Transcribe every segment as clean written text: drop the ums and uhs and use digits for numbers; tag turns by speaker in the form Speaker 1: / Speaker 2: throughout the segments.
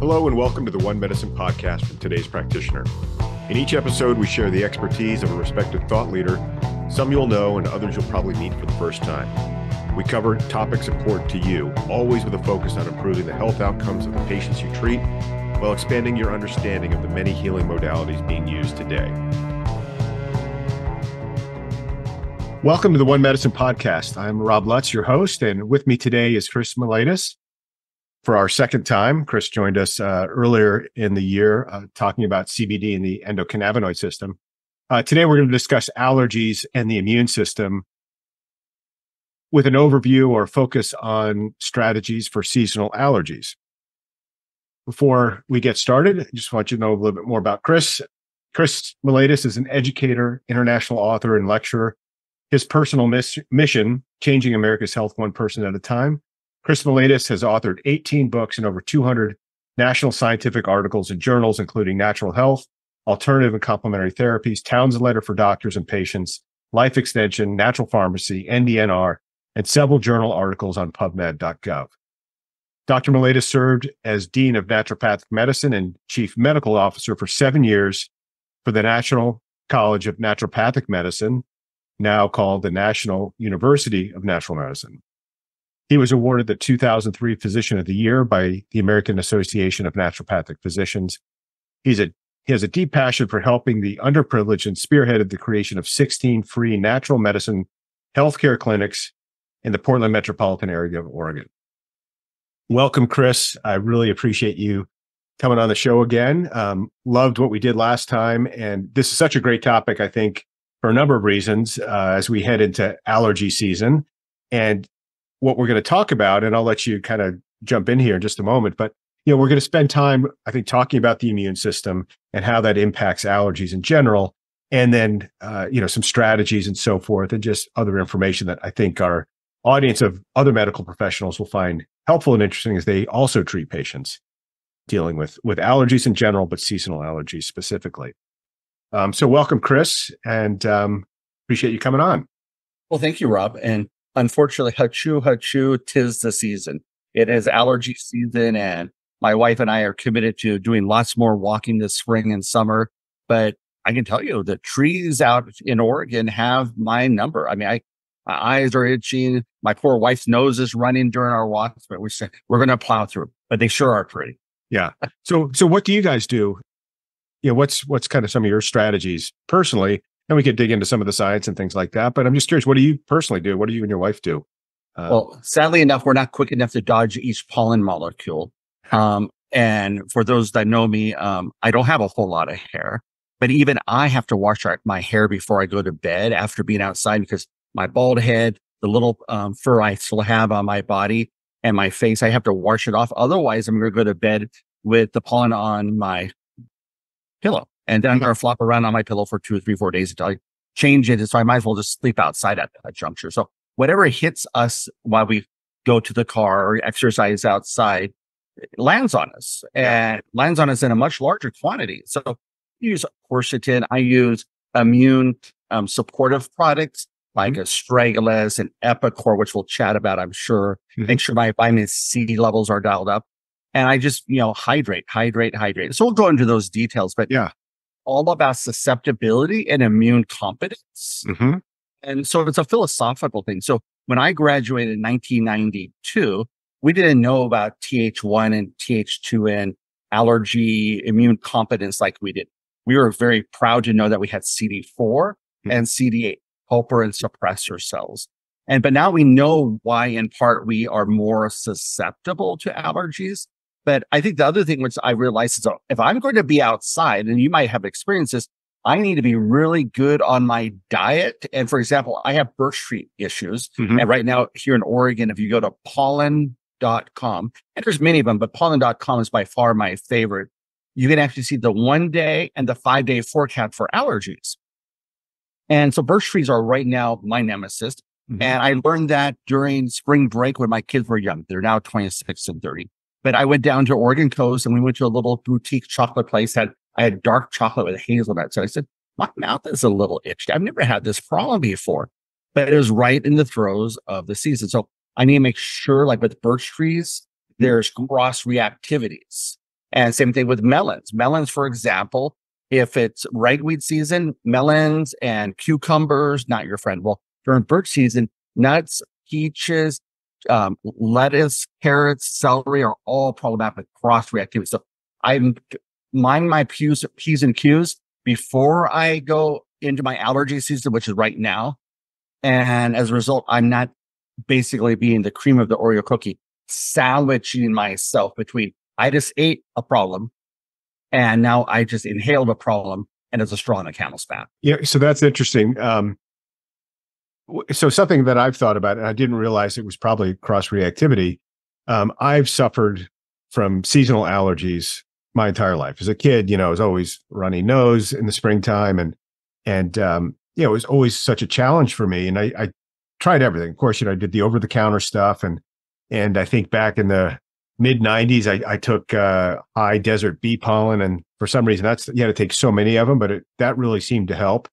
Speaker 1: Hello and welcome to the One Medicine podcast from today's practitioner. In each episode, we share the expertise of a respected thought leader. Some you'll know and others you'll probably meet for the first time. We cover topics important to you, always with a focus on improving the health outcomes of the patients you treat, while expanding your understanding of the many healing modalities being used today. Welcome to the One Medicine podcast. I'm Rob Lutz, your host, and with me today is Chris Miletus. For our second time, Chris joined us earlier in the year talking about CBD and the endocannabinoid system. Today, we're going to discuss allergies and the immune system with an overview or focus on strategies for seasonal allergies. Before we get started, I just want you to know a little bit more about Chris. Chris Miletus is an educator, international author, and lecturer. His personal mission, changing America's health one person at a time. Chris Miletus has authored 18 books and over 200 national scientific articles in journals, including Natural Health, Alternative and Complementary Therapies, Townsend Letter for Doctors and Patients, Life Extension, Natural Pharmacy, NDNR, and several journal articles on PubMed.gov. Dr. Miletus served as Dean of Naturopathic Medicine and Chief Medical Officer for 7 years for the National College of Naturopathic Medicine, now called the National University of Natural Medicine. He was awarded the 2003 Physician of the Year by the American Association of Naturopathic Physicians. He has a deep passion for helping the underprivileged and spearheaded the creation of 16 free natural medicine healthcare clinics in the Portland metropolitan area of Oregon. Welcome, Chris. I really appreciate you coming on the show again. Loved what we did last time. And this is such a great topic, I think, for a number of reasons as we head into allergy season. And what we're going to talk about, and I'll let you kind of jump in here in just a moment, but we're going to spend time, I think, talking about the immune system and how that impacts allergies in general, and then some strategies and so forth, and just other information that I think our audience of other medical professionals will find helpful and interesting as they also treat patients dealing with allergies in general, but seasonal allergies specifically. So welcome, Chris, and appreciate you coming on.
Speaker 2: Well, thank you, Rob. And unfortunately, hachu, 'tis the season. It is allergy season, and my wife and I are committed to doing lots more walking this spring and summer. But I can tell you, the trees out in Oregon have my number. I mean, my eyes are itching. My poor wife's nose is running during our walks, but we're going to plow through. But they sure are pretty.
Speaker 1: Yeah. So what do you guys do? What's kind of some of your strategies personally? And we could dig into some of the science and things like that. But I'm just curious, what do you personally do? What do you and your wife do?
Speaker 2: Well, sadly enough, we're not quick enough to dodge each pollen molecule. And for those that know me, I don't have a whole lot of hair, but even I have to wash my hair before I go to bed after being outside, because my bald head, the little fur I still have on my body and my face, I have to wash it off. Otherwise, I'm going to go to bed with the pollen on my pillow. And then I'm going to flop around on my pillow for 2 or 3, 4 days until I change it. So I might as well just sleep outside at that juncture. So whatever hits us while we go to the car or exercise outside, it lands on us, and lands on us in a much larger quantity. So I use quercetin. I use immune supportive products like Astragalus and Epicor, which we'll chat about, I'm sure. Make sure my vitamin C levels are dialed up. And I just, hydrate. So we'll go into those details, but all about susceptibility and immune competence. And so it's a philosophical thing. So when I graduated in 1992, we didn't know about Th1 and Th2N allergy immune competence like we did. We were very proud to know that we had CD4 and CD8 helper and suppressor cells. But now we know why, in part, we are more susceptible to allergies. But I think the other thing which I realized is, if I'm going to be outside, and you might have experienced this, I need to be really good on my diet. And for example, I have birch tree issues. And right now here in Oregon, if you go to pollen.com, and there's many of them, but pollen.com is by far my favorite. You can actually see the 1 day and the 5 day forecast for allergies. And so birch trees are right now my nemesis. And I learned that during spring break when my kids were young. They're now 26 and 30. But I went down to Oregon Coast and we went to a little boutique chocolate place. I had dark chocolate with hazelnut. So I said, my mouth is a little itchy. I've never had this problem before, but it was right in the throes of the season. So I need to make sure, like with birch trees, there's cross reactivities. And same thing with melons. Melons, for example, if it's ragweed season, melons and cucumbers, not your friend. Well, during birch season, nuts, peaches, lettuce, carrots, celery are all problematic with cross reactivity. So I'm mind my P's and Q's before I go into my allergy season, which is right now. And as a result, I'm not basically being the cream of the Oreo cookie, sandwiching myself between I just ate a problem and now I just inhaled a problem and it's a straw in a camel's back.
Speaker 1: Yeah, so that's interesting. So something that I've thought about, and I didn't realize it was probably cross reactivity. I've suffered from seasonal allergies my entire life. As a kid, I was always runny nose in the springtime, and it was always such a challenge for me. And I tried everything. Of course, I did the over the counter stuff, and I think back in the mid '90s, I took high desert bee pollen, and for some reason, you had to take so many of them, but that really seemed to help.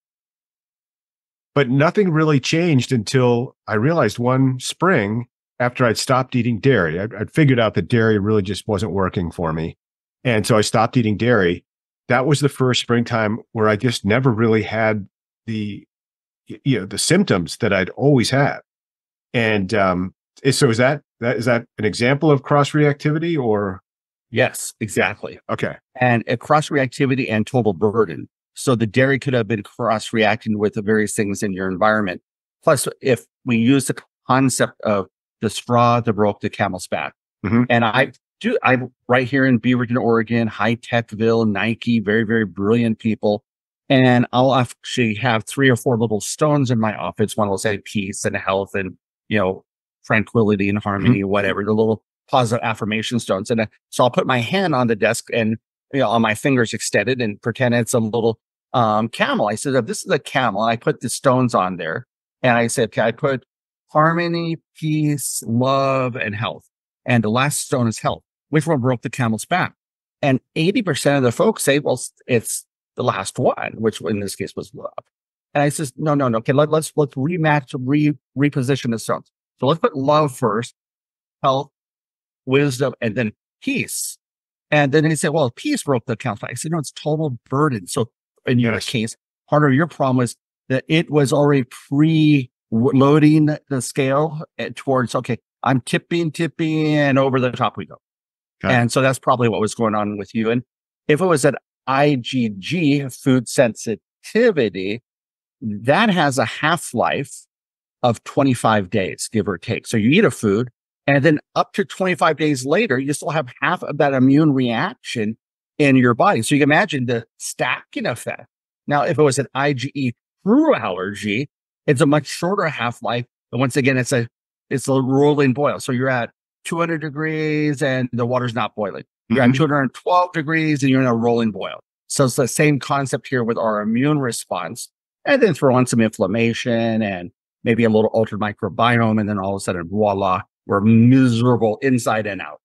Speaker 1: But nothing really changed until I realized one spring after I'd stopped eating dairy. I'd figured out that dairy really just wasn't working for me. And so I stopped eating dairy. That was the first springtime where I just never really had the symptoms that I'd always had. And so is that an example of cross reactivity or?
Speaker 2: Yes, exactly.
Speaker 1: Okay.
Speaker 2: And a cross reactivity and total burden. So the dairy could have been cross reacting with the various things in your environment. Plus, if we use the concept of the straw that broke the camel's back, and I'm right here in Beaverton, Oregon, high techville, Nike, very, very brilliant people. And I'll actually have 3 or 4 little stones in my office. One will say peace and health and, tranquility and harmony, whatever, the little positive affirmation stones. And so I'll put my hand on the desk and, on my fingers extended and pretend it's a little camel. I said, if this is a camel, and I put the stones on there. And I said, okay, I put harmony, peace, love, and health. And the last stone is health. Which one broke the camel's back? And 80% of the folks say, well, it's the last one, which in this case was love. And I says, no. Okay, let's rematch, reposition the stones. So let's put love first, health, wisdom, and then peace. And then he said, well, peace broke the camel's back. I said, no, it's total burden. So in your case, part of your problem was that it was already pre-loading the scale towards, okay, I'm tipping, and over the top we go. Okay. And so that's probably what was going on with you. And if it was an IgG, food sensitivity, that has a half-life of 25 days, give or take. So you eat a food, and then up to 25 days later, you still have half of that immune reaction in your body. So you can imagine the stacking effect. Now, if it was an IgE true allergy, it's a much shorter half-life. But once again, it's a rolling boil. So you're at 200 degrees and the water's not boiling. You're at 212 degrees and you're in a rolling boil. So it's the same concept here with our immune response. And then throw on some inflammation and maybe a little altered microbiome. And then all of a sudden, voila, we're miserable inside and out.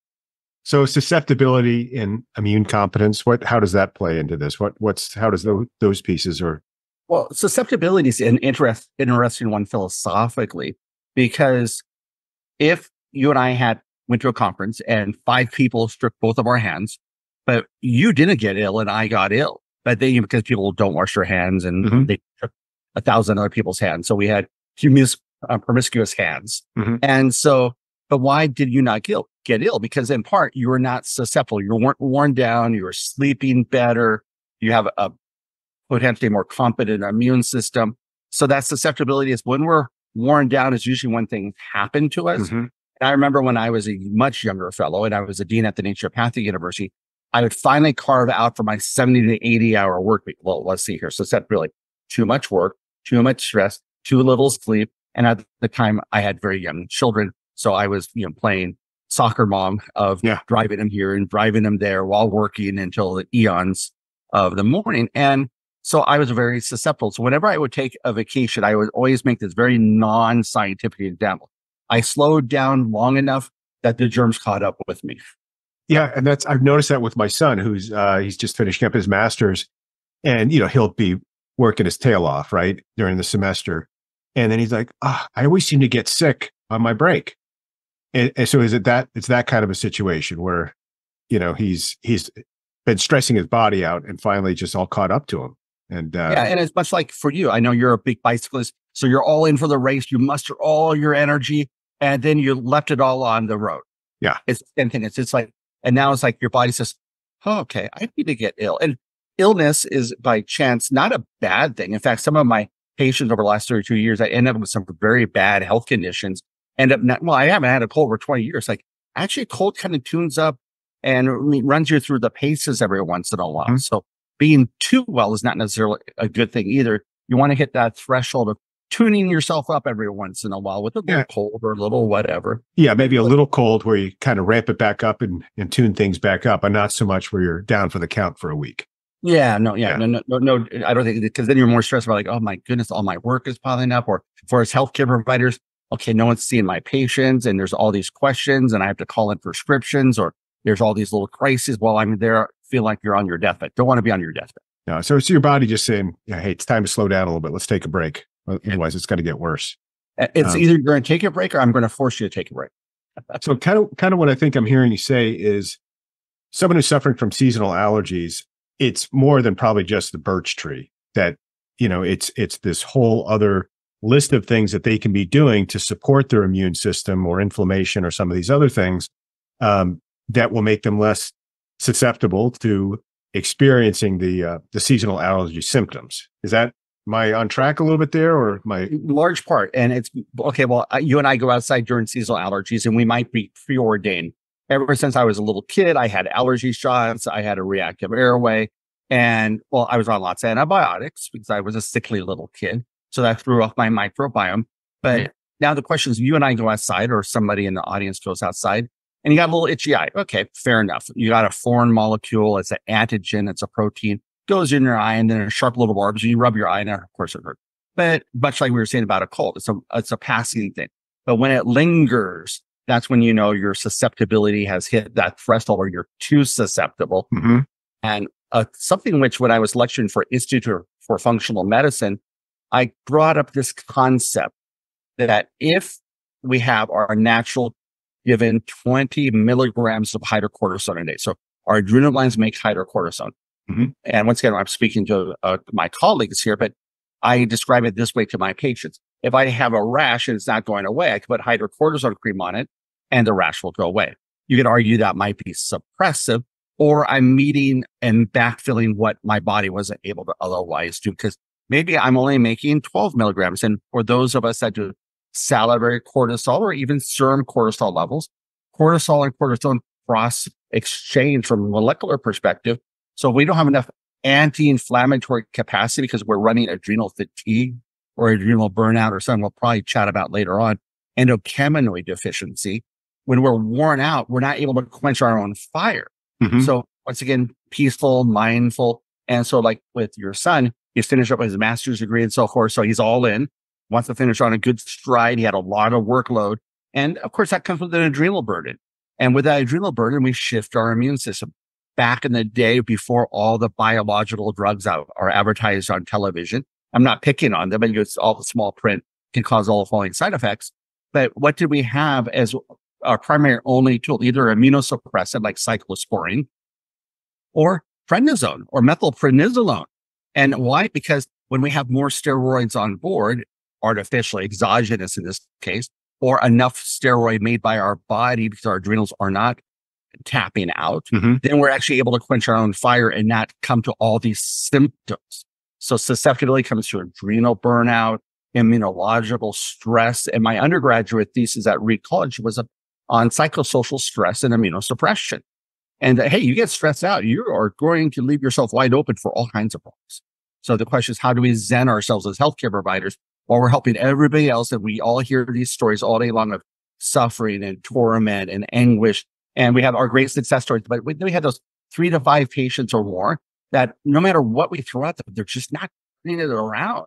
Speaker 1: So susceptibility and immune competence, how does that play into this? How does those pieces or?
Speaker 2: Well, susceptibility is an interesting one philosophically, because if you and I went to a conference and 5 people shook both of our hands, but you didn't get ill and I got ill, but because people don't wash their hands and they shook 1,000 other people's hands. So we had promiscuous hands. And so, but why did you not get ill? Because in part, you were not susceptible. You weren't worn down. You were sleeping better. You have a potentially more competent immune system. So that susceptibility is when we're worn down is usually when things happen to us. And I remember when I was a much younger fellow and I was a dean at the Naturopathic University, I would finally carve out for my 70 to 80 hour work week. Well, let's see here. So it's really too much work, too much stress, too little sleep. And at the time I had very young children. So I was, playing soccer mom of driving them here and driving them there while working until the eons of the morning. And so I was very susceptible. So whenever I would take a vacation, I would always make this very non-scientific example. I slowed down long enough that the germs caught up with me.
Speaker 1: Yeah. And I've noticed that with my son, who's, he's just finishing up his master's, and, he'll be working his tail off, right, during the semester. And then he's like, I always seem to get sick on my break. And so it's that kind of a situation where, he's been stressing his body out, and finally just all caught up to him. And
Speaker 2: Yeah, and it's much like for you. I know you're a big bicyclist, so you're all in for the race. You muster all your energy, and then you left it all on the road.
Speaker 1: yeah,
Speaker 2: It's the same thing. It's like, and now it's like your body says, "Oh, okay, I need to get ill." And illness is by chance not a bad thing. In fact, some of my patients over the last 32 years, I end up with some very bad health conditions. End up not, well, I haven't had a cold for 20 years. Like actually, a cold kind of tunes up and runs you through the paces every once in a while.
Speaker 1: Mhm.
Speaker 2: So being too well is not necessarily a good thing either. You want to hit that threshold of tuning yourself up every once in a while with a little
Speaker 1: Yeah.
Speaker 2: cold or a little whatever.
Speaker 1: yeah, maybe a little cold where you kind of ramp it back up and tune things back up, and not so much where you're down for the count for a week.
Speaker 2: Yeah, no, yeah,
Speaker 1: Yeah.
Speaker 2: no. I don't think because then you're more stressed about like, oh my goodness, all my work is piling up. Or for as healthcare providers, okay, no one's seeing my patients, and there's all these questions, and I have to call in prescriptions, or there's all these little crises while I'm there. Feel like you're on your deathbed. Don't want to be on your deathbed.
Speaker 1: No, so it's your body just saying, yeah, hey, it's time to slow down a little bit. Let's take a break. Otherwise, it's going to get worse.
Speaker 2: It's
Speaker 1: Um,
Speaker 2: either you're going to take a break or I'm going to force you to take a break.
Speaker 1: So kind of what I think I'm hearing you say is someone who's suffering from seasonal allergies, it's more than probably just the birch tree. That, it's this whole other list of things that they can be doing to support their immune system or inflammation or some of these other things that will make them less susceptible to experiencing the seasonal allergy symptoms. Am I on track a little bit there, or my?
Speaker 2: Large part. And it's okay. Well, you and I go outside during seasonal allergies and we might be preordained. Ever since I was a little kid, I had allergy shots. I had a reactive airway. And well, I was on lots of antibiotics because I was a sickly little kid. So that threw off my microbiome. But now the question is, you and I go outside or somebody in the audience goes outside and you got a little itchy eye. Okay, fair enough. You got a foreign molecule. It's an antigen. It's a protein. Goes in your eye and then a sharp little barb. So you rub your eye and of course it hurts. But much like we were saying about a cold, it's a passing thing. But when it lingers, that's when you know your susceptibility has hit that threshold or you're too susceptible.
Speaker 1: Mhm.
Speaker 2: And something which when I was lecturing for Institute for Functional Medicine, I brought up this concept that if we have our natural given 20 milligrams of hydrocortisone a day, so our adrenal glands make hydrocortisone.
Speaker 1: Mhm.
Speaker 2: And once again, I'm speaking to my colleagues here, but I describe it this way to my patients. If I have a rash and it's not going away, I can put hydrocortisone cream on it and the rash will go away. You could argue that might be suppressive, or I'm meeting and backfilling what my body wasn't able to otherwise do, because maybe I'm only making 12 milligrams. And for those of us that do salivary cortisol or even serum cortisol levels, cortisol and cortisone cross exchange from a molecular perspective. So if we don't have enough anti-inflammatory capacity because we're running adrenal fatigue or adrenal burnout or something we'll probably chat about later on, endocannabinoid deficiency. When we're worn out, we're not able to quench our own fire.
Speaker 1: Mhm.
Speaker 2: So once again, peaceful, mindful. And so like with your son, he finished up his master's degree and so forth. So he's all in, wants to finish on a good stride. He had a lot of workload. And of course that comes with an adrenal burden. And with that adrenal burden, we shift our immune system. Back in the day, before all the biological drugs are advertised on television, I'm not picking on them, but it's all the small print can cause all the following side effects. But what did we have as our primary only tool? Either immunosuppressant like cyclosporine or prednisone or methylprednisolone. And why? Because when we have more steroids on board, artificially, exogenous in this case, or enough steroid made by our body because our adrenals are not tapping out,
Speaker 1: Mhm.
Speaker 2: then we're actually able to quench our own fire and not come to all these symptoms. So susceptibility comes to adrenal burnout, immunological stress. And my undergraduate thesis at Reed College was on psychosocial stress and immunosuppression. And hey, you get stressed out, you are going to leave yourself wide open for all kinds of problems. So the question is, how do we zen ourselves as healthcare providers while we're helping everybody else? And we all hear these stories all day long of suffering and torment and anguish. And we have our great success stories, but we had those 3 to 5 patients or more that no matter what we throw at them, they're just not turning it around.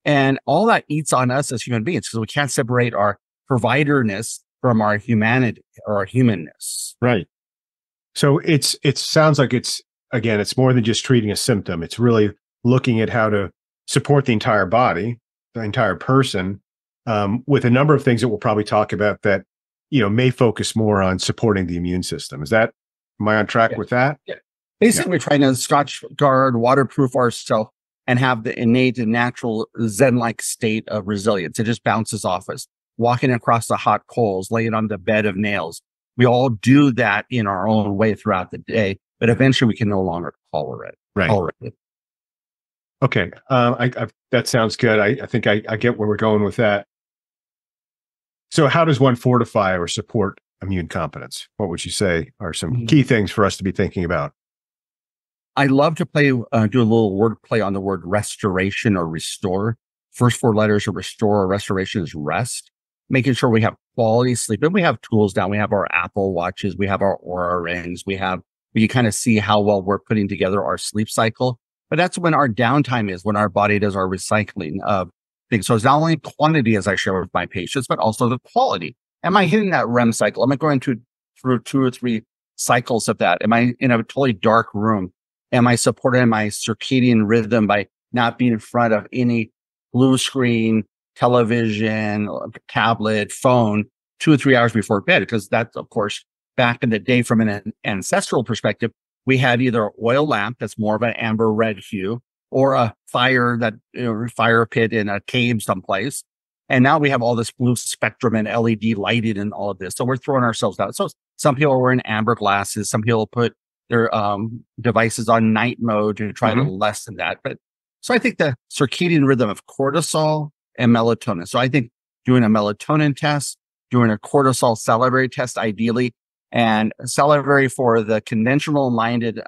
Speaker 2: And all that eats on us as human beings because we can't separate our providerness from our humanity or our humanness.
Speaker 1: Right. So it sounds like it's more than just treating a symptom. It's really looking at how to support the entire body, the entire person, with a number of things that we'll probably talk about that, may focus more on supporting the immune system. Am I on track with that?
Speaker 2: Yeah. Basically, we're trying to Scotch guard, waterproof ourselves, and have the innate and natural Zen-like state of resilience. It just bounces off us. Walking across the hot coals, laying on the bed of nails. We all do that in our own way throughout the day, but eventually we can no longer tolerate it.
Speaker 1: Okay. That sounds good. I think I get where we're going with that. So how does one fortify or support immune competence? What would you say are some key things for us to be thinking about?
Speaker 2: I love to do a little word play on the word restoration or restore. First four letters of restore or restoration is rest. Making sure we have quality sleep. And we have tools now. We have our Apple Watches. We have our Oura rings. We can kind of see how well we're putting together our sleep cycle. But that's when our downtime is, when our body does our recycling of things. So it's not only quantity, as I share with my patients, but also the quality. Am I hitting that REM cycle? Am I going through 2 or 3 cycles of that? Am I in a totally dark room? Am I supporting my circadian rhythm by not being in front of any blue screen, television, tablet, phone 2 or 3 hours before bed? Because that's, of course, back in the day from an ancestral perspective, we had either an oil lamp that's more of an amber red hue or a fire pit in a cave someplace. And now we have all this blue spectrum and LED lighting and all of this. So we're throwing ourselves out. So some people are wearing amber glasses. Some people put their devices on night mode to try to lessen that. But so I think the circadian rhythm of cortisol and melatonin. So I think doing a melatonin test, doing a cortisol salivary test, ideally, and salivary for the conventional minded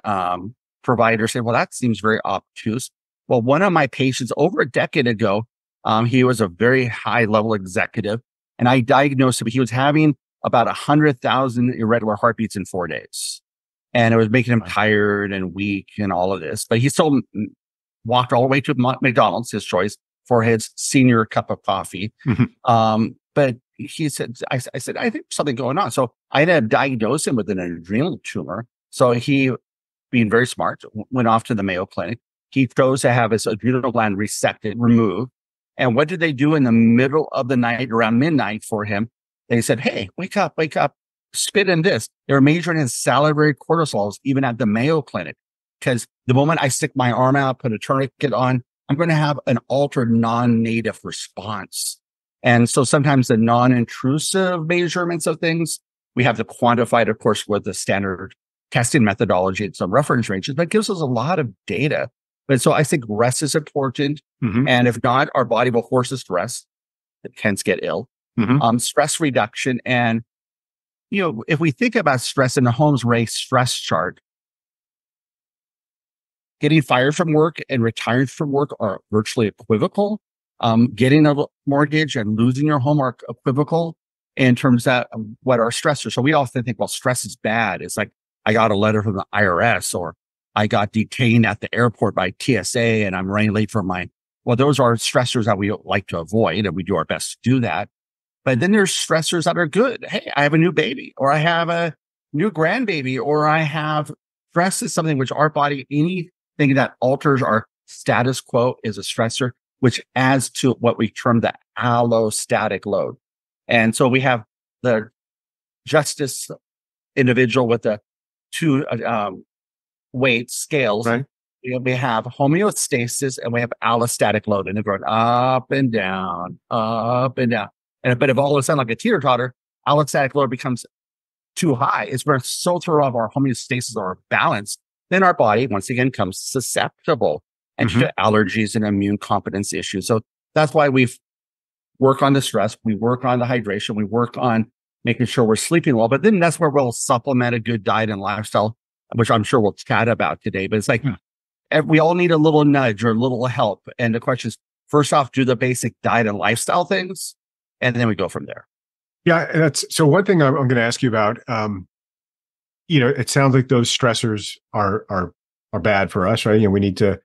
Speaker 2: providers say, well, that seems very obtuse. Well, one of my patients over a decade ago, he was a very high level executive, and I diagnosed him. He was having about 100,000 irregular heartbeats in 4 days. And it was making him tired and weak and all of this. But he still walked all the way to McDonald's, his choice, for his senior cup of coffee. But he said, I said, I think something going on. So I had to diagnose him with an adrenal tumor. So he, being very smart, went off to the Mayo Clinic. He chose to have his adrenal gland resected, removed. And what did they do in the middle of the night, around midnight for him? They said, hey, wake up, spit in this. They're measuring his salivary cortisols, even at the Mayo Clinic. Because the moment I stick my arm out, put a tourniquet on, I'm going to have an altered non-native response. And so sometimes the non-intrusive measurements of things, we have to quantify it, of course, with the standard testing methodology and some reference ranges, but it gives us a lot of data. But so I think rest is important. And if not, our body will force us to rest. It tends to get ill. Stress reduction. And, if we think about stress in the Holmes Race stress chart, getting fired from work and retiring from work are virtually equivocal. Getting a mortgage and losing your home are equivocal in terms of what our stressors. So we often think, well, stress is bad. It's like, I got a letter from the IRS, or I got detained at the airport by TSA and I'm running late for those are stressors that we like to avoid, and we do our best to do that. But then there's stressors that are good. Hey, I have a new baby, or I have a new grandbaby, or I have stress is something which our body, anything that alters our status quo is a stressor, which adds to what we term the allostatic load. And so we have the justice individual with the 2 weight scales.
Speaker 1: Right.
Speaker 2: We have homeostasis and we have allostatic load, and they're going up and down, up and down. But if all of a sudden, like a teeter-totter, allostatic load becomes too high, it's going to so throw off our homeostasis or our balance, then our body, once again, becomes susceptible and to allergies and immune competence issues. So that's why we work on the stress, we work on the hydration, we work on making sure we're sleeping well. But then that's where we'll supplement a good diet and lifestyle, which I'm sure we'll chat about today. But it's like we all need a little nudge or a little help. And the question is, first off, do the basic diet and lifestyle things, and then we go from there.
Speaker 1: Yeah, that's so. One thing I'm going to ask you about, it sounds like those stressors are bad for us, right? We need to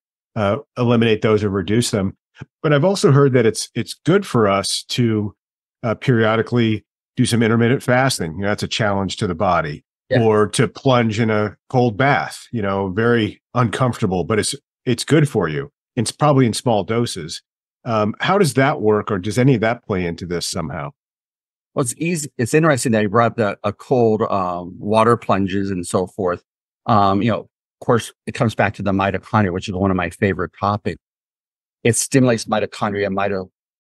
Speaker 1: eliminate those or reduce them. But I've also heard that it's good for us to periodically do some intermittent fasting. That's a challenge to the body, or to plunge in a cold bath. Very uncomfortable, but it's good for you. It's probably in small doses. How does that work, or does any of that play into this somehow?
Speaker 2: Well, it's easy. It's interesting that you brought up a cold water plunges and so forth. course, it comes back to the mitochondria, which is one of my favorite topics. It stimulates mitochondria,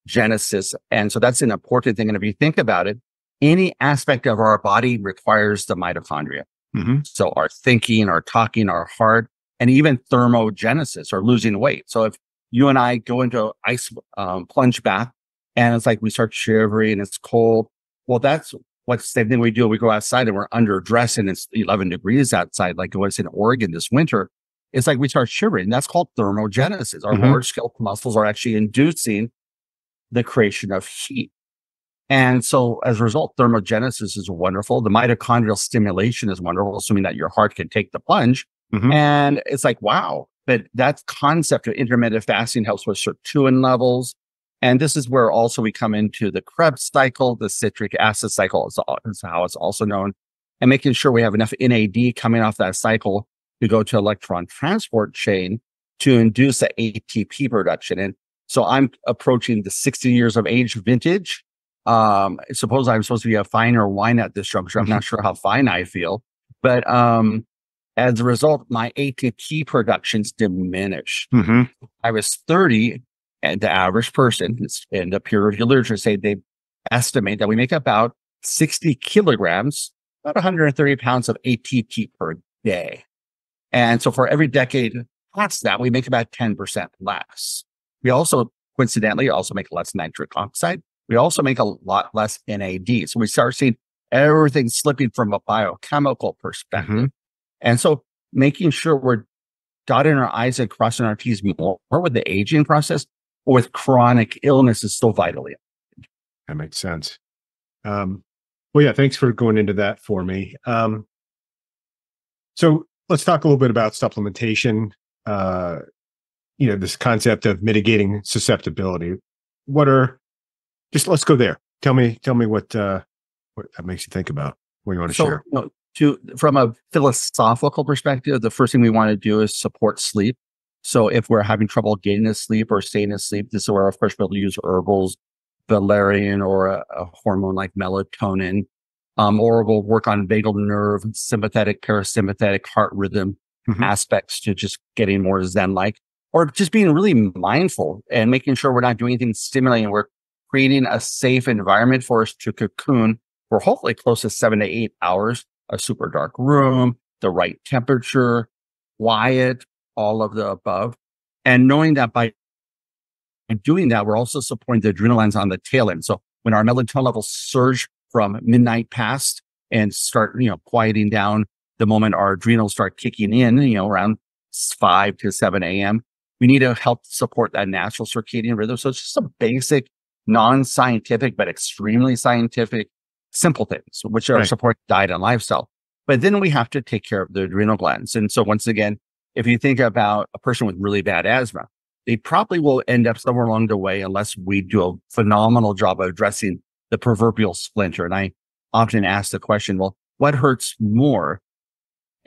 Speaker 2: mitogenesis. And so that's an important thing. And if you think about it, any aspect of our body requires the mitochondria.
Speaker 1: Mm-hmm.
Speaker 2: So our thinking, our talking, our heart, and even thermogenesis or losing weight. So if you and I go into an ice plunge bath and it's like we start shivering and it's cold, well, that's what's the same thing we do. We go outside and we're underdressed and it's 11 degrees outside, like it was in Oregon this winter. It's like we start shivering. That's called thermogenesis. Our large skeletal muscles are actually inducing the creation of heat. And so as a result, thermogenesis is wonderful. The mitochondrial stimulation is wonderful, assuming that your heart can take the plunge. And it's like, wow. But that concept of intermittent fasting helps with sirtuin levels. And this is where also we come into the Krebs cycle, the citric acid cycle is how it's also known, and making sure we have enough NAD coming off that cycle to go to electron transport chain to induce the ATP production. And so I'm approaching the 60 years of age vintage. Suppose I'm supposed to be a finer wine at this juncture. I'm not sure how fine I feel, but as a result, my ATP productions diminished. I was 30, and the average person in the peer review literature say they estimate that we make about 60 kilograms, about 130 pounds of ATP per day. And so for every decade past that, we make about 10% less. We also, coincidentally, make less nitric oxide. We also make a lot less NAD. So we start seeing everything slipping from a biochemical perspective. And so making sure we're dotting our I's and crossing our T's more with the aging process or with chronic illness is still vitally.
Speaker 1: That makes sense. Well, yeah, thanks for going into that for me. So let's talk a little bit about supplementation. This concept of mitigating susceptibility. Let's go there. Tell me what that makes you think about. What you want to share?
Speaker 2: From a philosophical perspective, the first thing we want to do is support sleep. So if we're having trouble getting to sleep or staying asleep, this is where, of course, we'll use herbals, valerian, or a hormone like melatonin, or we'll work on vagal nerve, sympathetic, parasympathetic, heart rhythm aspects to just getting more Zen-like, or just being really mindful and making sure we're not doing anything stimulating. We're creating a safe environment for us to cocoon for hopefully close to 7 to 8 hours. A super dark room, the right temperature, quiet, all of the above. And knowing that by doing that, we're also supporting the adrenal glands on the tail end. So when our melatonin levels surge from midnight past and start, quieting down the moment our adrenals start kicking in, around 5 to 7 a.m., we need to help support that natural circadian rhythm. So it's just a basic, non-scientific, but extremely scientific simple things, which are support diet and lifestyle. But then we have to take care of the adrenal glands. And so once again, if you think about a person with really bad asthma, they probably will end up somewhere along the way unless we do a phenomenal job of addressing the proverbial splinter. And I often ask the question, well, what hurts more,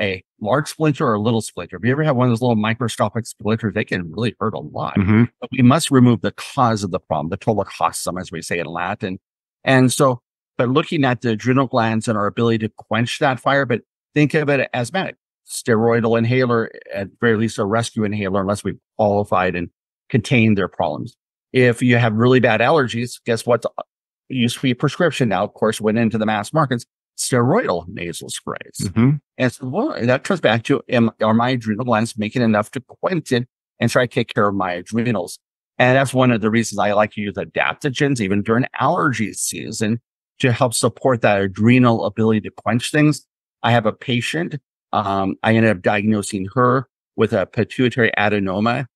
Speaker 2: a large splinter or a little splinter? If you ever have one of those little microscopic splinters, they can really hurt a lot. But we must remove the cause of the problem, the total causum, as we say in Latin. And so, but looking at the adrenal glands and our ability to quench that fire, but think of it as asthmatic, steroidal inhaler, at very least a rescue inhaler, unless we've qualified and contained their problems. If you have really bad allergies, guess what? It used to be a prescription. Now, of course, went into the mass markets, steroidal nasal sprays. And so that comes back to, are my adrenal glands making enough to quench it and try to take care of my adrenals? And that's one of the reasons I like to use adaptogens, even during allergy season, to help support that adrenal ability to quench things. I have a patient, I ended up diagnosing her with a pituitary adenoma.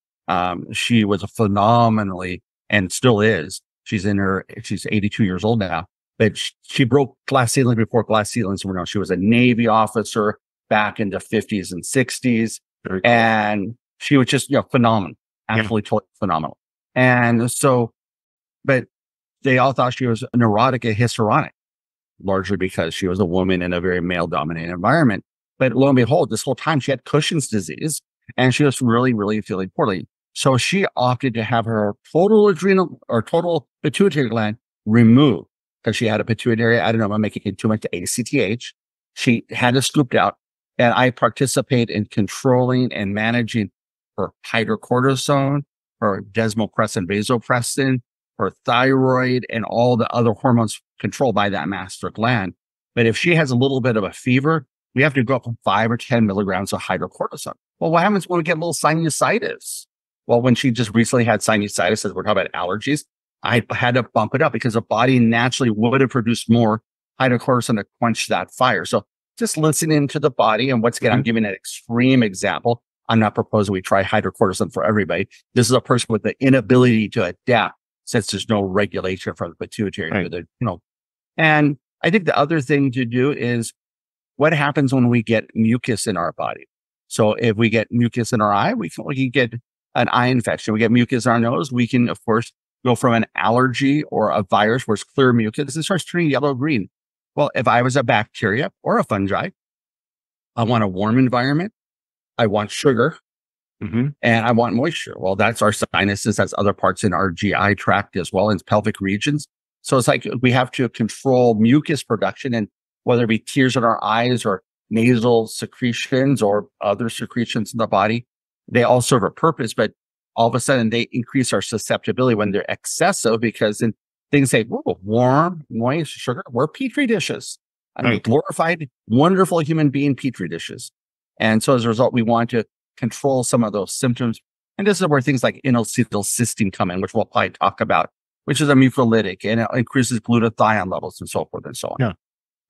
Speaker 2: She was phenomenally, and still is, she's 82 years old now, but she broke glass ceilings before glass ceilings were known. She was a Navy officer back in the 50s and 60s. Very cool. And she was just, phenomenal, absolutely totally phenomenal. And so, but they all thought she was neurotic and histrionic, largely because she was a woman in a very male-dominated environment. But lo and behold, this whole time she had Cushing's disease, and she was really, really feeling poorly. So she opted to have her total adrenal or total pituitary gland removed because she had a pituitary adenoma making it too much ACTH. She had it scooped out, And I participate in controlling and managing her hydrocortisone, her desmopressin, vasopressin, her thyroid, and all the other hormones controlled by that master gland. But if she has a little bit of a fever, we have to go up from 5 or 10 milligrams of hydrocortisone. Well, what happens when we get a little sinusitis? Well, when she just recently had sinusitis, as we're talking about allergies, I had to bump it up because the body naturally would have produced more hydrocortisone to quench that fire. So just listening to the body. And once again, I'm giving an extreme example. I'm not proposing we try hydrocortisone for everybody. This is a person with the inability to adapt since there's no regulation from the pituitary.
Speaker 1: Right.
Speaker 2: And I think the other thing to do is what happens when we get mucus in our body. So if we get mucus in our eye, we can get an eye infection. We get mucus in our nose. We can, of course, go from an allergy or a virus where it's clear mucus and starts turning yellow-green. Well, if I was a bacteria or a fungi, I want a warm environment. I want sugar and I want moisture. Well, that's our sinuses. That's other parts in our GI tract as well, in pelvic regions. So it's like we have to control mucus production, and whether it be tears in our eyes or nasal secretions or other secretions in the body, they all serve a purpose, but all of a sudden they increase our susceptibility when they're excessive because then things say, whoa, warm, moist, sugar, we're Petri dishes.
Speaker 1: Right.
Speaker 2: Glorified, wonderful human being Petri dishes. And so as a result, we want to control some of those symptoms. And this is where things like N-acetylcysteine come in, which we'll probably talk about, which is a mucolytic and it increases glutathione levels and so forth and so on.
Speaker 1: Yeah.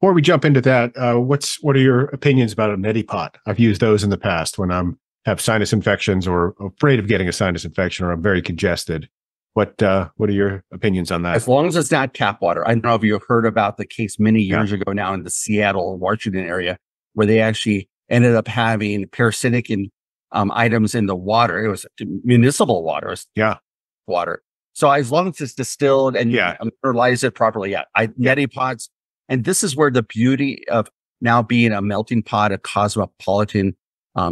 Speaker 1: Before we jump into that, what are your opinions about a neti pot? I've used those in the past when have sinus infections or afraid of getting a sinus infection or I'm very congested. What are your opinions on that?
Speaker 2: As long as it's not tap water. I don't know if you've heard about the case many years ago now in the Seattle, Washington area, where they actually ended up having parasitic items in the water. It was municipal water. Water. So as long as it's distilled and mineralize it properly, neti pots. And this is where the beauty of now being a melting pot, a cosmopolitan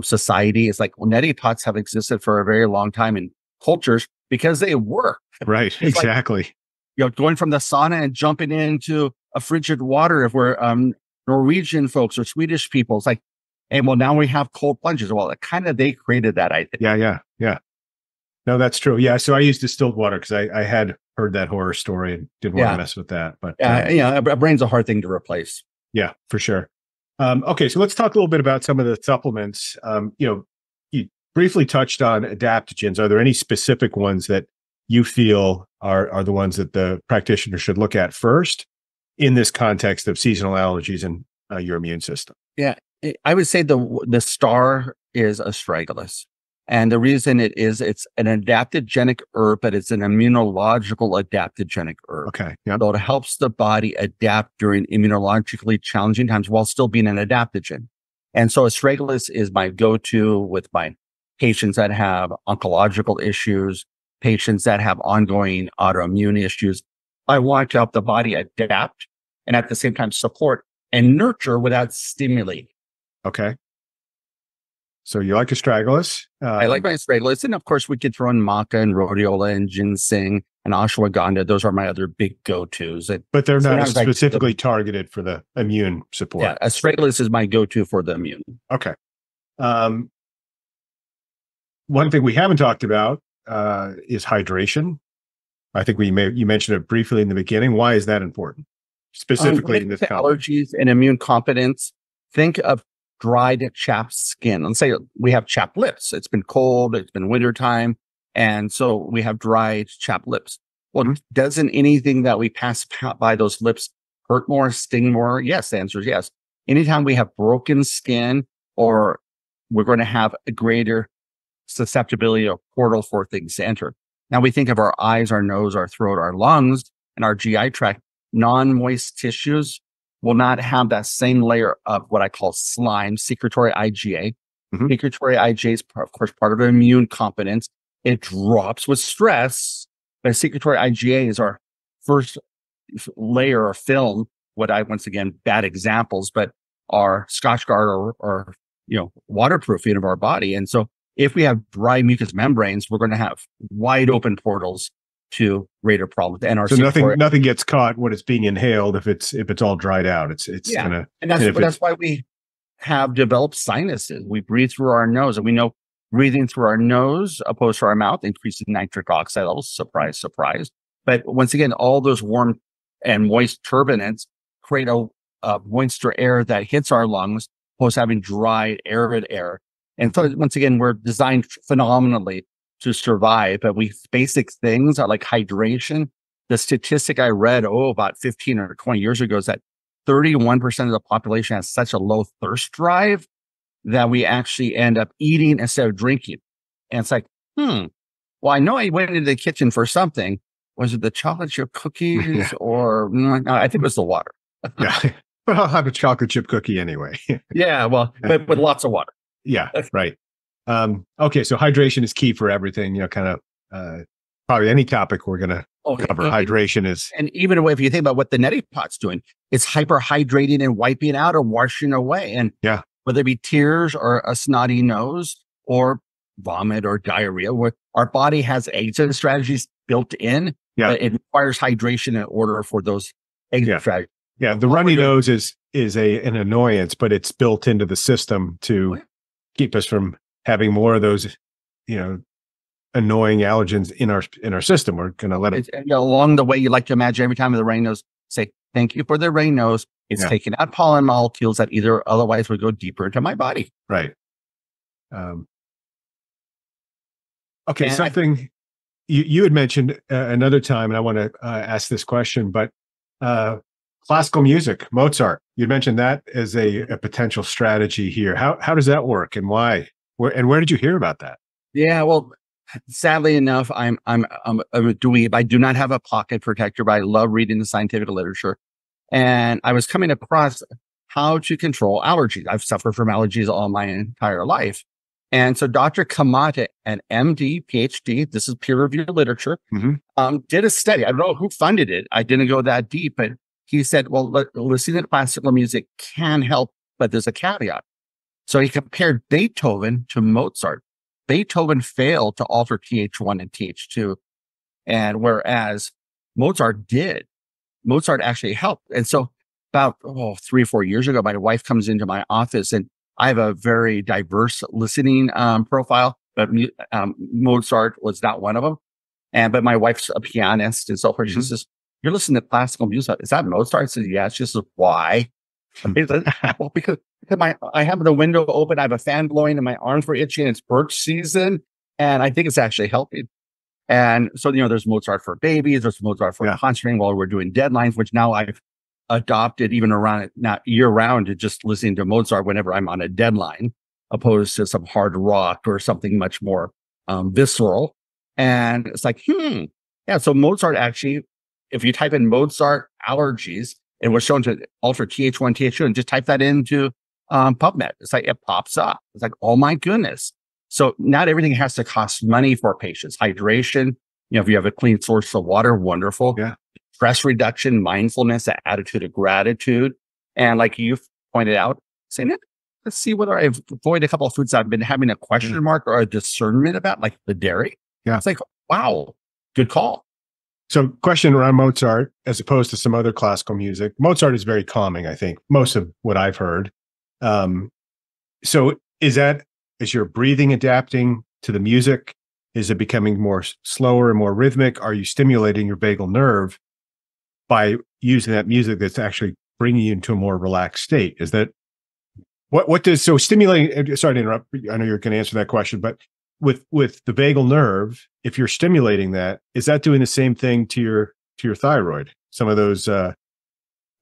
Speaker 2: society is like, well, neti pots have existed for a very long time in cultures because they work.
Speaker 1: Right.
Speaker 2: It's
Speaker 1: exactly.
Speaker 2: Like, going from the sauna and jumping into a frigid water if we're Norwegian folks or Swedish people. It's like, and well, now we have cold plunges. Well, they created that, I think.
Speaker 1: Yeah. No, that's true. Yeah. So I used distilled water because I had heard that horror story and didn't want to mess with that. But
Speaker 2: a brain's a hard thing to replace.
Speaker 1: Yeah, for sure. Okay. So let's talk a little bit about some of the supplements. You briefly touched on adaptogens. Are there any specific ones that you feel are the ones that the practitioner should look at first in this context of seasonal allergies and your immune system?
Speaker 2: Yeah, I would say the star is astragalus. And the reason it's an adaptogenic herb, but it's an immunological adaptogenic herb.
Speaker 1: Okay. Yeah.
Speaker 2: So it helps the body adapt during immunologically challenging times while still being an adaptogen. And so astragalus is my go-to with my patients that have oncological issues, patients that have ongoing autoimmune issues. I want to help the body adapt and at the same time support and nurture without stimulating.
Speaker 1: Okay. So you like astragalus?
Speaker 2: I like my astragalus. And of course, we could throw in maca and rhodiola and ginseng and ashwagandha. Those are my other big go-tos.
Speaker 1: But they're not specifically targeted for the immune support.
Speaker 2: Yeah, astragalus is my go-to for the immune.
Speaker 1: Okay. One thing we haven't talked about is hydration. I think you mentioned it briefly in the beginning. Why is that important? Specifically in this
Speaker 2: allergies and immune competence, think of dried, chapped skin. Let's say we have chapped lips. It's been cold, it's been wintertime, and so we have dried, chapped lips. Well, doesn't anything that we pass by those lips hurt more, sting more? Yes, the answer is yes. Anytime we have broken skin, or we're going to have a greater susceptibility or portal for things to enter. Now we think of our eyes, our nose, our throat, our lungs, and our GI tract. Non-moist tissues will not have that same layer of what I call slime, secretory IgA. Secretory IgA is, of course, part of immune competence. It drops with stress, but secretory IgA is our first layer or film. Once again, bad examples, but our Scotchgard or waterproofing of our body. And so if we have dry mucous membranes, we're going to have wide open portals to greater problems. And our
Speaker 1: nothing gets caught when it's being inhaled if it's all dried out. It's gonna.
Speaker 2: And that's why we have developed sinuses. We breathe through our nose, and we know breathing through our nose opposed to our mouth increases nitric oxide levels. Surprise, surprise. But once again, all those warm and moist turbinates create a moisture air that hits our lungs, opposed to having dry, arid air. And so once again, we're designed phenomenally to survive. But basic things are like hydration. The statistic I read, about 15 or 20 years ago, is that 31% of the population has such a low thirst drive that we actually end up eating instead of drinking. And it's like, well, I know I went into the kitchen for something. Was it the chocolate chip cookies or no, I think it was the water.
Speaker 1: Yeah. But I'll have a chocolate chip cookie anyway.
Speaker 2: Yeah. Well, but with lots of water.
Speaker 1: Yeah. Right. Okay. So hydration is key for everything, kind of, probably any topic we're going to cover. Hydration is.
Speaker 2: And even if you think about what the neti pot's doing, it's hyperhydrating and wiping out or washing away. And whether it be tears or a snotty nose or vomit or diarrhea, where our body has exit strategies built in, but it requires hydration in order for those exit strategies.
Speaker 1: Yeah, the runny nose is an annoyance, but it's built into the system to keep us from having more of those, annoying allergens in our system. We're going to let it
Speaker 2: along the way. You like to imagine every time the rain nose, say thank you for the rain nose. It's taking out pollen molecules that either otherwise would go deeper into my body.
Speaker 1: Right. Okay, something you had mentioned another time, and I want to ask this question, but classical music, Mozart. You mentioned that as a potential strategy here. How does that work, and why? Where did you hear about that?
Speaker 2: Yeah, well, sadly enough, I'm a dweeb. I do not have a pocket protector, but I love reading the scientific literature. And I was coming across how to control allergies. I've suffered from allergies all my entire life. And so Dr. Kamata, an MD, PhD, this is peer-reviewed literature, did a study. I don't know who funded it. I didn't go that deep, but he said, well, listening to classical music can help, but there's a caveat. So he compared Beethoven to Mozart. Beethoven failed to alter Th1 and Th2, and whereas Mozart did. Mozart actually helped. And so about 3 or 4 years ago, my wife comes into my office, and I have a very diverse listening profile, but Mozart was not one of them. But my wife's a pianist, and so forth. She says, "You're listening to classical music. Is that Mozart?" I said, "Yes." She says, "Why?" Well, because I have the window open, I have a fan blowing, and my arms were itching. It's birch season, and I think it's actually helping. And so, there's Mozart for babies, there's Mozart for concentrating while we're doing deadlines, which now I've adopted even around not year round to just listening to Mozart whenever I'm on a deadline, opposed to some hard rock or something much more visceral. And it's like, so Mozart actually, if you type in Mozart allergies, it was shown to alter Th1, Th2, and just type that into PubMed. It's like, it pops up. It's like, oh my goodness. So not everything has to cost money for patients. Hydration, if you have a clean source of water, wonderful.
Speaker 1: Yeah.
Speaker 2: Stress reduction, mindfulness, that attitude of gratitude. And like you pointed out, saying, let's see whether I've avoided a couple of foods I've been having a question mark or a discernment about, like the dairy.
Speaker 1: Yeah.
Speaker 2: It's like, wow, good call.
Speaker 1: So question around Mozart, as opposed to some other classical music. Mozart is very calming, I think, most of what I've heard. So is your breathing adapting to the music? Is it becoming more slower and more rhythmic? Are you stimulating your vagal nerve by using that music that's actually bringing you into a more relaxed state? Is that so stimulating? Sorry to interrupt. I know you're going to answer that question, but with the vagal nerve, if you're stimulating that, is that doing the same thing to your thyroid? Some of those.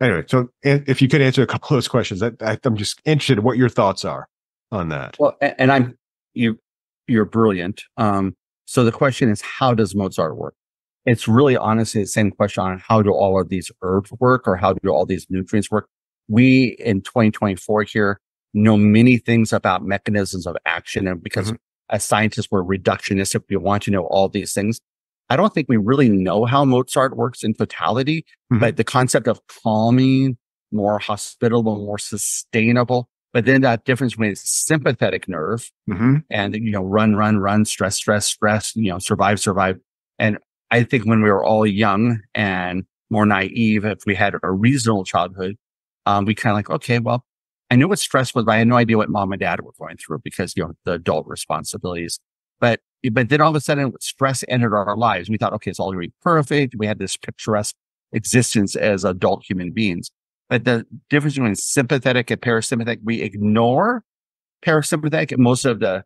Speaker 1: Anyway, so if you could answer a couple of those questions, I'm just interested in what your thoughts are on that.
Speaker 2: Well, and you're brilliant. So the question is, how does Mozart work? It's really honestly the same question on how do all of these herbs work, or how do all these nutrients work? We in 2024 here know many things about mechanisms of action, and because as scientists we're reductionistic, we want to know all these things. I don't think we really know how Mozart works in totality, but the concept of calming, more hospitable, more sustainable. But then that difference between sympathetic nerve and, run, stress, survive. And I think when we were all young and more naive, if we had a reasonable childhood, we kind of like, okay, well, I knew what stress was, but I had no idea what mom and dad were going through because, the adult responsibilities. But then all of a sudden stress entered our lives. We thought, okay, it's all going to be perfect. We had this picturesque existence as adult human beings. But the difference between sympathetic and parasympathetic, we ignore parasympathetic. Most of the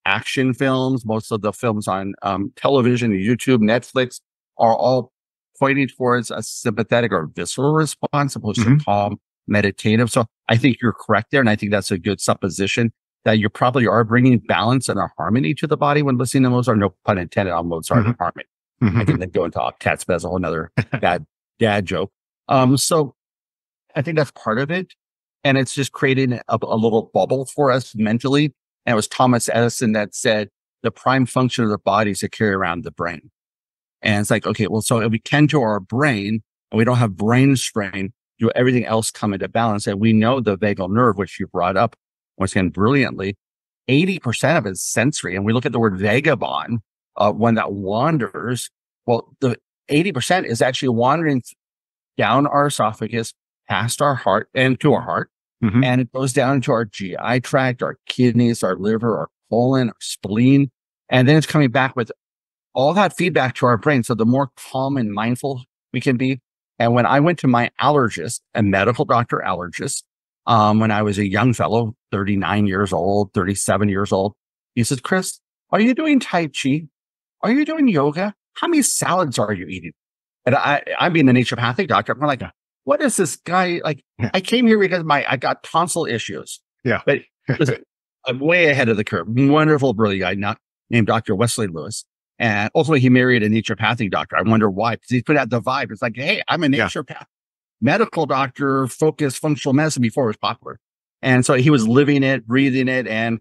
Speaker 2: action films, most of the films on television, YouTube, Netflix are all pointing towards a sympathetic or visceral response opposed to calm, meditative. So I think you're correct there. And I think that's a good supposition that you probably are bringing balance and a harmony to the body when listening to Mozart. No pun intended on Mozart and harmony. I can then go into octets, but that's a whole nother bad dad joke. So I think that's part of it. And it's just creating a little bubble for us mentally. And it was Thomas Edison that said the prime function of the body is to carry around the brain. And it's like, okay, well, so if we tend to our brain and we don't have brain strain, do everything else come into balance. And we know the vagal nerve, which you brought up once again brilliantly, 80% of it is sensory. And we look at the word vagabond, one that wanders. Well, the 80% is actually wandering down our esophagus, past our heart and to our heart. And it goes down into our GI tract, our kidneys, our liver, our colon, our spleen. And then it's coming back with all that feedback to our brain. So the more calm and mindful we can be. And when I went to my allergist, a medical doctor allergist, when I was a young fellow, 39 years old, 37 years old, he says, Chris, are you doing Tai Chi? Are you doing yoga? How many salads are you eating? And I'm being a naturopathic doctor. I'm like, what is this guy like? I came here because I got tonsil issues.
Speaker 1: Yeah.
Speaker 2: But listen, I'm way ahead of the curve. Wonderful, brilliant guy named Dr. Wesley Lewis. And ultimately he married a naturopathic doctor. I wonder why, because he put out the vibe. It's like, hey, I'm a naturopath, medical doctor, focused functional medicine before it was popular. And so he was living it, breathing it, and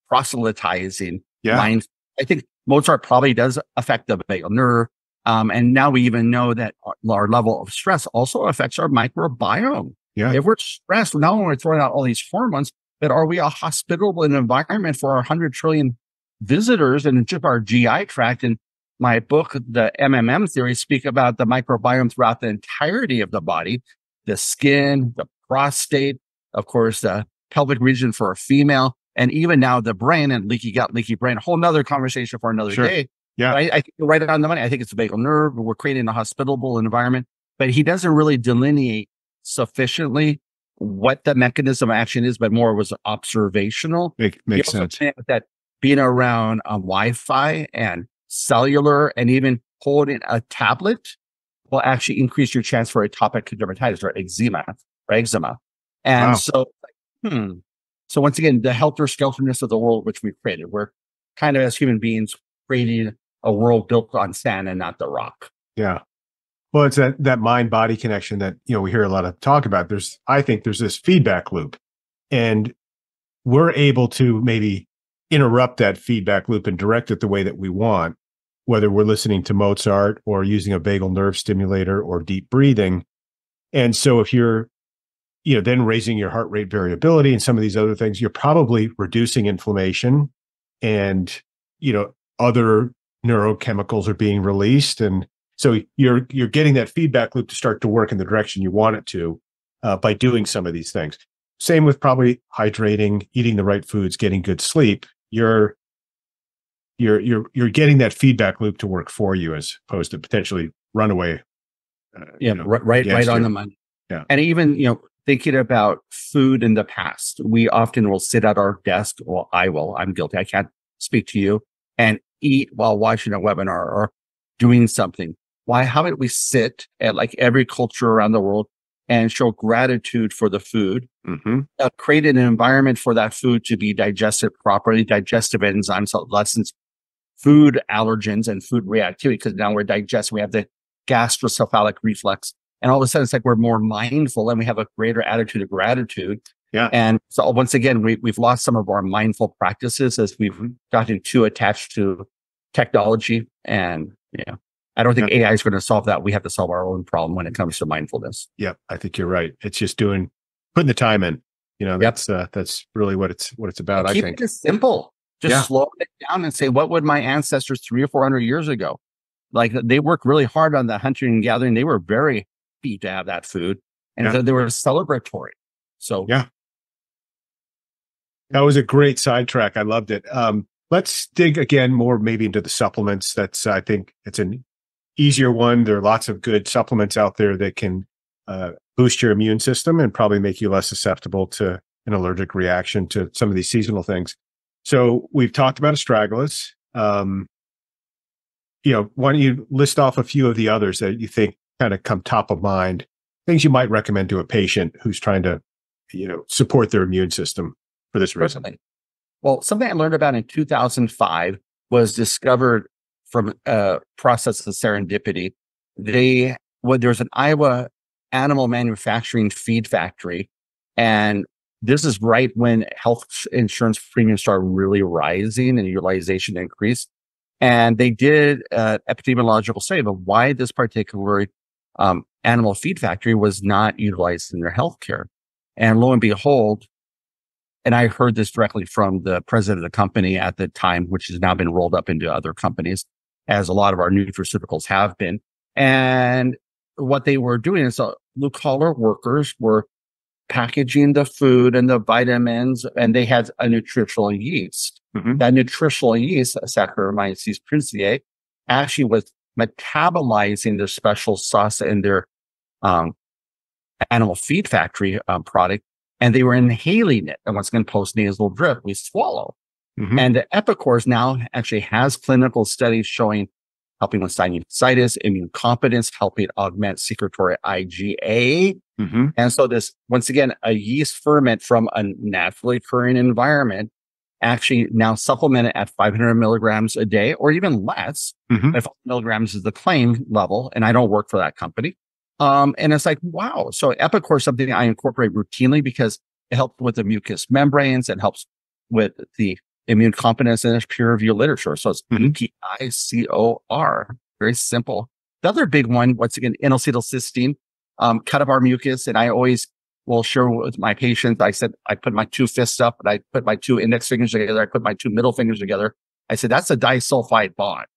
Speaker 2: proselytizing mind. I think Mozart probably does affect the vagal nerve. And now we even know that our level of stress also affects our microbiome.
Speaker 1: Yeah.
Speaker 2: If we're stressed, not only are we throwing out all these hormones, but are we a hospitable environment for our 100 trillion visitors and just our GI tract? And my book, the MMM theory, speak about the microbiome throughout the entirety of the body, the skin, the prostate, of course, the pelvic region for a female, and even now the brain and leaky gut, leaky brain, a whole nother conversation for another day.
Speaker 1: Yeah.
Speaker 2: But I think you're right on the money. I think it's a vagal nerve. We're creating a hospitable environment, but he doesn't really delineate sufficiently what the mechanism of action is, but more was observational.
Speaker 1: Makes sense.
Speaker 2: That being around Wi-Fi and cellular and even holding a tablet will actually increase your chance for atopic dermatitis or eczema. And so once again, the helter-skelterness of the world which we've created, we're kind of as human beings creating a world built on sand and not the rock.
Speaker 1: Yeah. Well, it's that mind-body connection that, we hear a lot of talk about. I think there's this feedback loop, and we're able to maybe interrupt that feedback loop and direct it the way that we want, whether we're listening to Mozart or using a vagal nerve stimulator or deep breathing. And so if you're, then raising your heart rate variability and some of these other things, you're probably reducing inflammation, and, other neurochemicals are being released. And so you're getting that feedback loop to start to work in the direction you want it to by doing some of these things. Same with probably hydrating, eating the right foods, getting good sleep. You're getting that feedback loop to work for you as opposed to potentially runaway.
Speaker 2: Right on the money.
Speaker 1: Yeah.
Speaker 2: And even, thinking about food in the past, we often will sit at our desk. Well, I'm guilty. I can't speak to you, and eat while watching a webinar or doing something. Why haven't we sit at like every culture around the world and show gratitude for the food, create an environment for that food to be digested properly, digestive enzymes, so lessens food allergens and food reactivity, because now we're digesting, we have the gastrocephalic reflex. And all of a sudden, it's like we're more mindful and we have a greater attitude of gratitude.
Speaker 1: Yeah.
Speaker 2: And so once again, we've lost some of our mindful practices as we've gotten too attached to technology. And I don't think AI is going to solve that. We have to solve our own problem when it comes to mindfulness.
Speaker 1: Yeah, I think you're right. It's just putting the time in. That's really what it's about.
Speaker 2: And keep
Speaker 1: I think
Speaker 2: it simple. Just slow it down and say, what would my ancestors 300 or 400 years ago? Like, they worked really hard on the hunting and gathering. They were very happy to have that food, and so they were celebratory. So
Speaker 1: That was a great sidetrack. I loved it. Let's dig again more maybe into the supplements. I think it's an easier one. There are lots of good supplements out there that can boost your immune system and probably make you less susceptible to an allergic reaction to some of these seasonal things. So we've talked about astragalus. Why don't you list off a few of the others that you think kind of come top of mind, things you might recommend to a patient who's trying to, support their immune system for this reason?
Speaker 2: Personally. Well, something I learned about in 2005 was discovered from a process of serendipity. There's an Iowa animal manufacturing feed factory, and this is right when health insurance premiums started really rising and utilization increased. And they did an epidemiological study of why this particular animal feed factory was not utilized in their healthcare. And lo and behold, and I heard this directly from the president of the company at the time, which has now been rolled up into other companies, as a lot of our nutraceuticals have been. And what they were doing is blue collar workers were packaging the food and the vitamins, and they had a nutritional yeast. Mm-hmm. That nutritional yeast, Saccharomyces prinsii, actually was metabolizing the special sauce in their animal feed factory product, and they were inhaling it. And once again, post-nasal drip, we swallow. Mm-hmm. And the Epicors now actually has clinical studies showing helping with sinusitis, immune competence, helping augment secretory IgA. Mm-hmm. And so this, once again, a yeast ferment from a naturally occurring environment, actually now supplemented at 500 milligrams a day or even less. Mm-hmm. If milligrams is the claim level, and I don't work for that company. And it's like, wow. So Epicor is something I incorporate routinely because it helps with the mucous membranes. It helps with the immune competence, and there's peer review literature. So it's Epicor, very simple. The other big one, once again, N-acetylcysteine, cut up our mucus. And I always will share with my patients. I said, I put my two fists up and I put my two index fingers together. I put my two middle fingers together. I said, that's a disulfide bond.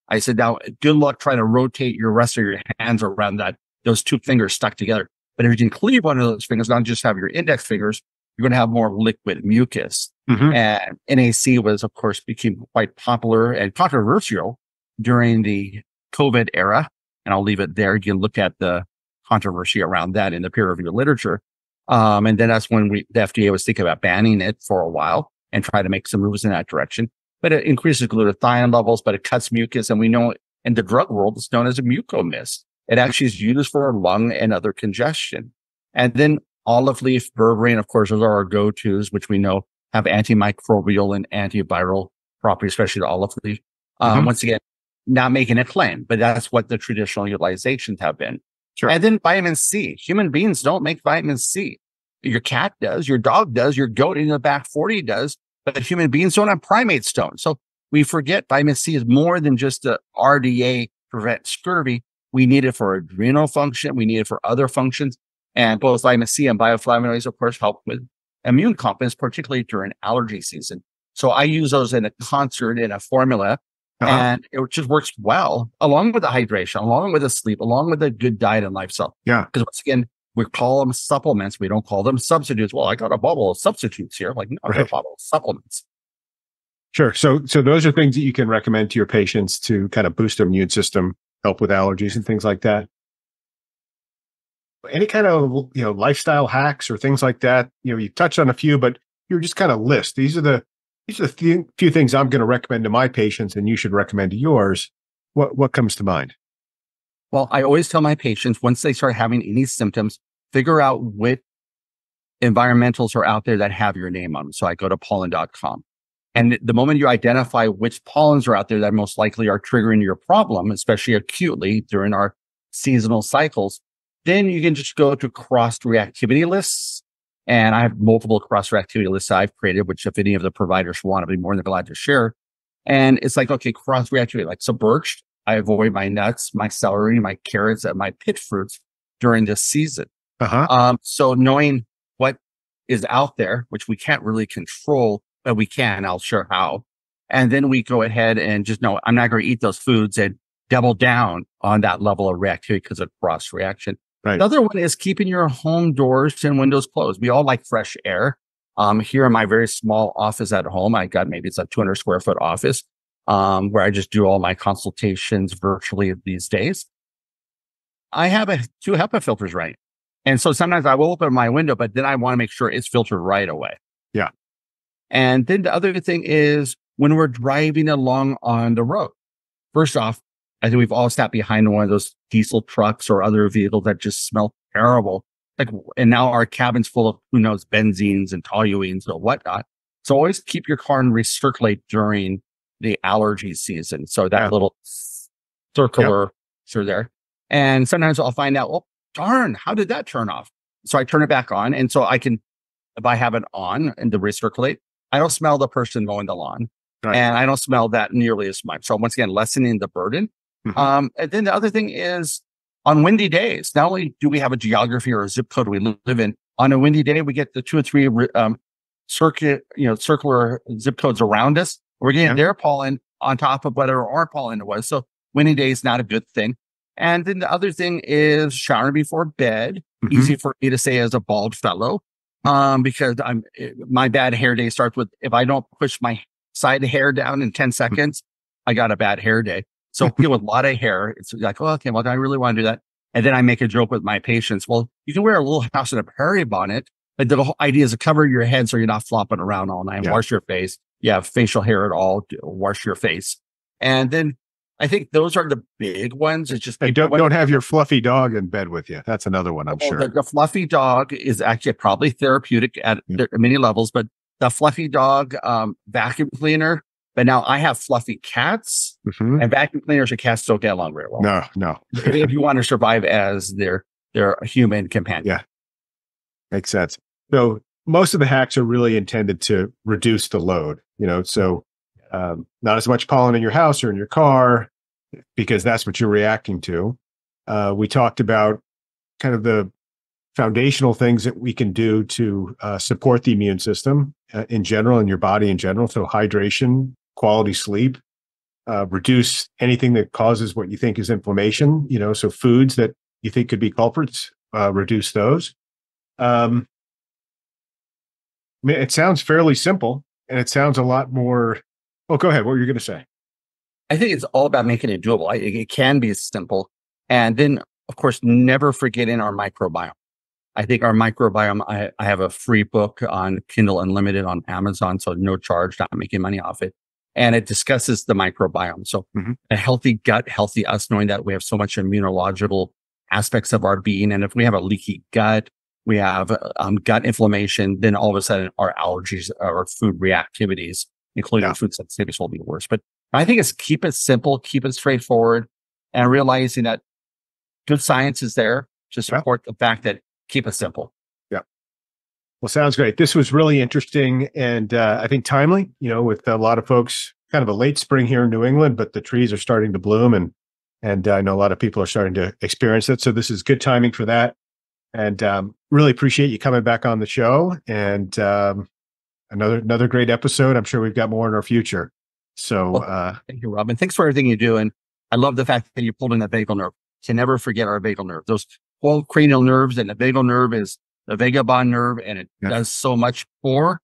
Speaker 2: I said, now good luck trying to rotate your rest of your hands around those two fingers stuck together. But if you can cleave one of those fingers, not just have your index fingers, you're going to have more liquid mucus. Mm-hmm. And NAC of course, became quite popular and controversial during the COVID era. And I'll leave it there. You can look at the controversy around that in the peer review literature. And then that's when the FDA was thinking about banning it for a while and try to make some moves in that direction. But it increases glutathione levels, but it cuts mucus. And we know in the drug world, it's known as a mucomist. It actually is used for lung and other congestion. And then olive leaf, berberine, of course, those are our go-tos, which we know have antimicrobial and antiviral properties, especially the olive leaf. Mm-hmm. Once again, not making a claim, but that's what the traditional utilizations have been. Sure. And then vitamin C. Human beings don't make vitamin C. Your cat does, your dog does, your goat in the back 40 does, but human beings don't have primates don't. So we forget vitamin C is more than just a RDA prevent scurvy. We need it for adrenal function. We need it for other functions. And both vitamin C and bioflavonoids, of course, help with immune competence, particularly during allergy season. So I use those in a concert in a formula, and it just works well, along with the hydration, along with the sleep, along with a good diet and lifestyle. Yeah. Because once again, we call them supplements. We don't call them substitutes. Well, I got a bottle of substitutes here. Like, no, I got a bottle of supplements.
Speaker 1: Sure. So those are things that you can recommend to your patients to kind of boost their immune system, help with allergies and things like that. Any kind of, lifestyle hacks or things like that? You touched on a few, but you're just kind of list. These are the few things I'm going to recommend to my patients, and you should recommend to yours. What comes to mind?
Speaker 2: Well, I always tell my patients, once they start having any symptoms, figure out what environmentals are out there that have your name on them. So I go to pollen.com. And the moment you identify which pollens are out there that most likely are triggering your problem, especially acutely during our seasonal cycles, then you can just go to cross-reactivity lists. And I have multiple cross-reactivity lists I've created, which if any of the providers want, I'd be more than glad to share. And it's like, okay, cross-reactivity, like so birch, I avoid my nuts, my celery, my carrots, and my pit fruits during this season. So knowing what is out there, which we can't really control, but we can, I'll share how. And then we go ahead and just know I'm not going to eat those foods and double down on that level of reactivity because of cross reaction. Right. The other one is keeping your home doors and windows closed. We all like fresh air. Here in my very small office at home, I got maybe it's a 200 square foot office where I just do all my consultations virtually these days. I have two HEPA filters running. And so sometimes I will open my window, but then I want to make sure it's filtered right away.
Speaker 1: Yeah.
Speaker 2: And then the other thing is when we're driving along on the road, first off, I think we've all sat behind one of those diesel trucks or other vehicles that just smell terrible. And now our cabin's full of, who knows, benzenes and toluenes or whatnot. So always keep your car and recirculate during the allergy season. So that little circular through there. And sometimes I'll find out, oh, darn, how did that turn off? So I turn it back on. And so I can, if I have it on and to recirculate, I don't smell the person mowing the lawn. Right. And I don't smell that nearly as much. So once again, lessening the burden. And then the other thing is on windy days, not only do we have a geography or a zip code we live in, on a windy day, we get the 2 or 3 circular zip codes around us. We're getting their pollen on top of whatever our pollen it was. So windy day is not a good thing. And then the other thing is showering before bed. Easy for me to say as a bald fellow, because my bad hair day starts with, if I don't push my side hair down in 10 seconds, I got a bad hair day. So people with a lot of hair, it's like, oh, okay, well, do I really want to do that? And then I make a joke with my patients. Well, you can wear a little house and a prairie bonnet, but the whole idea is to cover your head so you're not flopping around all night. Wash your face. You have facial hair at all, wash your face. And then I think those are the big ones. It's just
Speaker 1: don't have your fluffy dog in bed with you. That's another one, I'm sure.
Speaker 2: The fluffy dog is actually probably therapeutic at many levels, but the fluffy dog vacuum cleaner. But now I have fluffy cats, and vacuum cleaners and cats don't get along very well.
Speaker 1: No.
Speaker 2: If you want to survive as their human companion.
Speaker 1: Yeah, makes sense. So most of the hacks are really intended to reduce the load. So not as much pollen in your house or in your car, because that's what you're reacting to. We talked about kind of the foundational things that we can do to support the immune system in general, in your body in general. So hydration, quality sleep, reduce anything that causes what you think is inflammation. So foods that you think could be culprits, reduce those. I mean, it sounds fairly simple, and it sounds a lot more. Oh, go ahead. What were you going to say?
Speaker 2: I think it's all about making it doable. It can be simple. And then, of course, never forgetting our microbiome. I think our microbiome, I have a free book on Kindle Unlimited on Amazon, so no charge, not making money off it. And it discusses the microbiome. So a healthy gut, healthy us, knowing that we have so much immunological aspects of our being. And if we have a leaky gut, we have gut inflammation, then all of a sudden our allergies or food reactivities, including food sensitivities, will be worse. But I think it's keep it simple, keep it straightforward, and realizing that good science is there to support the fact that keep it simple.
Speaker 1: Yeah. Well, sounds great. This was really interesting and I think timely, with a lot of folks, kind of a late spring here in New England, but the trees are starting to bloom and I know a lot of people are starting to experience it. So this is good timing for that. And really appreciate you coming back on the show, and another great episode. I'm sure we've got more in our future. So
Speaker 2: thank you, Robin. Thanks for everything you do. And I love the fact that you pulled in that vagal nerve. Can never forget our vagal nerve. Those whole cranial nerves, and the vagal nerve is the vagabond nerve, and it does so much or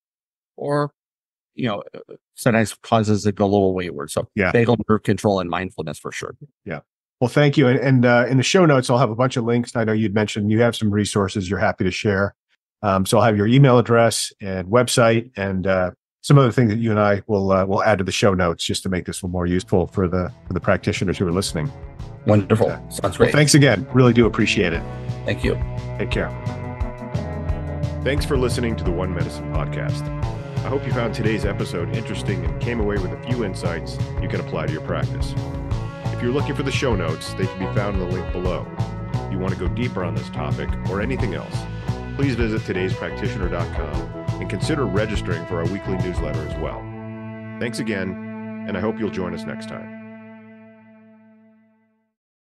Speaker 2: sometimes causes it to go a little wayward. So vagal nerve control and mindfulness for sure.
Speaker 1: Yeah. Well, thank you. And in the show notes, I'll have a bunch of links. I know you'd mentioned you have some resources you're happy to share. So I'll have your email address and website and some other things that you and I will add to the show notes just to make this a little more useful for the practitioners who are listening.
Speaker 2: Wonderful. Sounds great.
Speaker 1: Well, thanks again. Really do appreciate it.
Speaker 2: Thank you.
Speaker 1: Take care. Thanks for listening to the One Medicine podcast. I hope you found today's episode interesting and came away with a few insights you can apply to your practice. If you're looking for the show notes, they can be found in the link below. If you want to go deeper on this topic or anything else, please visit todayspractitioner.com and consider registering for our weekly newsletter as well. Thanks again, and I hope you'll join us next time.